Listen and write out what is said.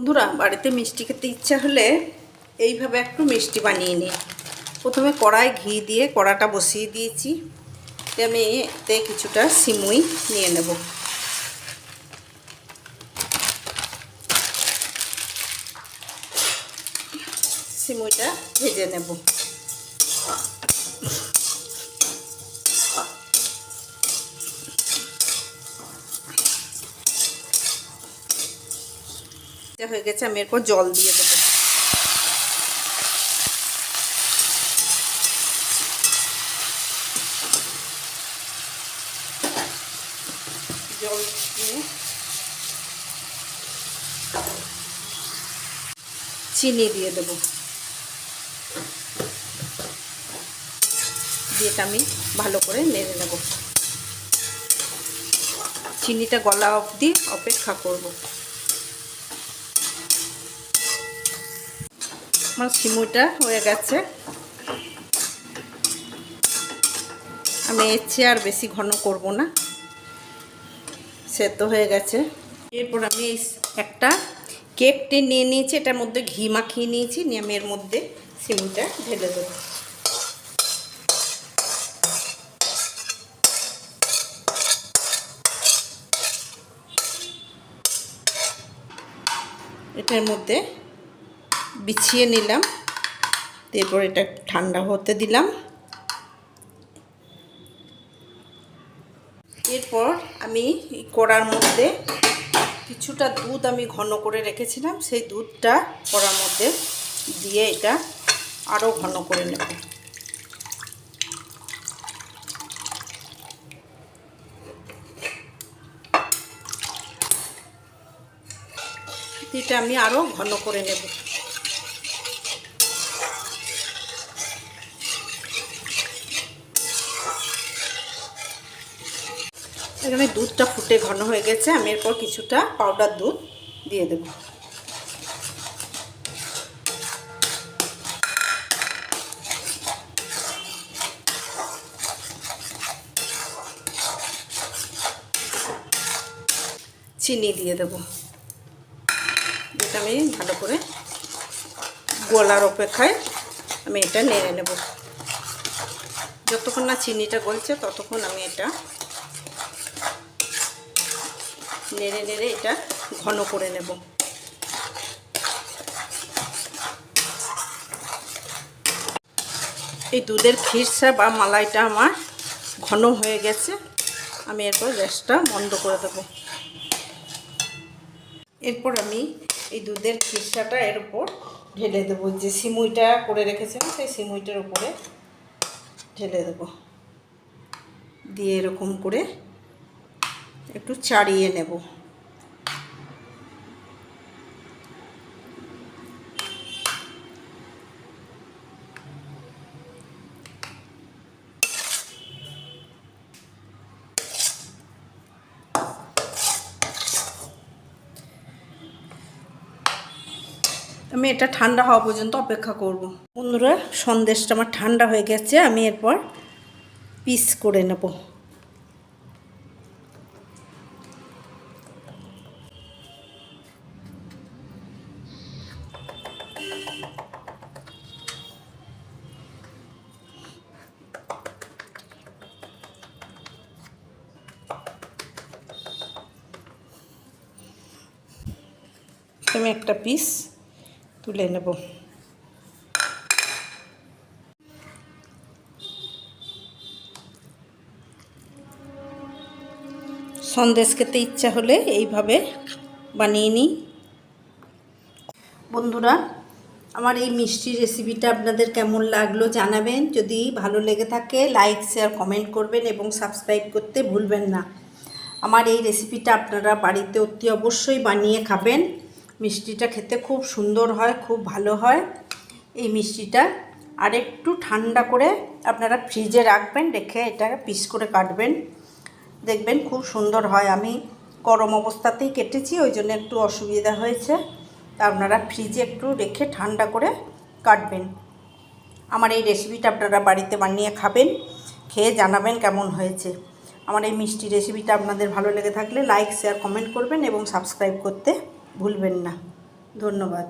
বন্ধুরা, বাড়িতে মিষ্টি খেতে ইচ্ছা হলে এইভাবে একটু মিষ্টি বানিয়ে নিই। প্রথমে কড়ায় ঘি দিয়ে কড়াটা বসিয়ে দিয়েছি। আমি এতে কিছুটা সিমুই নিয়ে নেব। সিমুইটা ভেজে নেব। হয়ে গেছে, আমি এরপর জল দিয়ে দেবো। জল দিয়ে চিনি দিয়ে দেবো। দিয়ে আমি ভালো করে নেড়ে নেব। চিনিটা গলা অবধি অপেক্ষা করব। আমার সিমুইটা হয়ে গেছে। আমি এর চেয়ে আর বেশি ঘন করব না, সেদ্ধ হয়ে গেছে। এরপর আমি একটা কেক টিন নিয়ে নিয়েছি, এটার মধ্যে ঘি মাখিয়ে নিয়েছি, নিয়ে আমি এর মধ্যে সিমুইটা ঢেলে দেবো। এটার মধ্যে বিছিয়ে নিলাম। এরপর এটা ঠান্ডা হতে দিলাম। এরপর আমি কড়ার মধ্যে কিছুটা দুধ আমি ঘন করে রেখেছিলাম, সেই দুধটা কড়ার মধ্যে দিয়ে এটা আরও ঘন করে নেব। এটা আমি আরও ঘন করে নেব। এখানে দুধটা ফুটে ঘন হয়ে গেছে। আমি এরপর কিছুটা পাউডার দুধ দিয়ে দেব। চিনি দিয়ে দেব। এটা আমি ভালো করে গলার অপেক্ষায় আমি এটা নেড়ে নেব। যতক্ষণ না চিনিটা গলছে ততক্ষণ আমি এটা নেড়ে নেড়ে এটা ঘন করে নেব। এই দুধের খিরসা বা মালাইটা আমার ঘন হয়ে গেছে। আমি এরপর গ্যাসটা বন্ধ করে দেব। এরপর আমি এই দুধের খিরসাটা এর উপর ঢেলে দেবো। যে সিমুইটা করে রেখেছিলাম সেই সিমুইটার উপরে ঢেলে দেব। দিয়ে এরকম করে একটু চাড়িয়ে নেব। আমি এটা ঠান্ডা হওয়া পর্যন্ত অপেক্ষা করব। বন্ধুরা, সন্দেশটা আমার ঠান্ডা হয়ে গেছে। আমি এরপর পিস করে নেব। আমি একটা পিস তুলে নেব। সন্দেশ খেতে ইচ্ছা হলে এইভাবে বানিয়ে নিই। বন্ধুরা, আমার এই মিষ্টি রেসিপিটা আপনাদের কেমন লাগলো জানাবেন। যদি ভালো লেগে থাকে লাইক শেয়ার কমেন্ট করবেন এবং সাবস্ক্রাইব করতে ভুলবেন না। আমার এই রেসিপিটা আপনারা বাড়িতে অতি অবশ্যই বানিয়ে খাবেন। মিষ্টিটা খেতে খুব সুন্দর হয়, খুব ভালো হয়। এই মিষ্টিটা আরেকটু ঠান্ডা করে আপনারা ফ্রিজে রাখবেন, রেখে এটা পিস করে কাটবেন, দেখবেন খুব সুন্দর হয়। আমি গরম অবস্থাতেই কেটেছি, ওই জন্য একটু অসুবিধা হয়েছে। আপনারা ফ্রিজে একটু রেখে ঠান্ডা করে কাটবেন। আমার এই রেসিপিটা আপনারা বাড়িতে বানিয়ে খাবেন, খেয়ে জানাবেন কেমন হয়েছে। আমার এই মিষ্টি রেসিপিটা আপনাদের ভালো লেগে থাকলে লাইক শেয়ার কমেন্ট করবেন এবং সাবস্ক্রাইব করতে ভুলবেন না। ধন্যবাদ।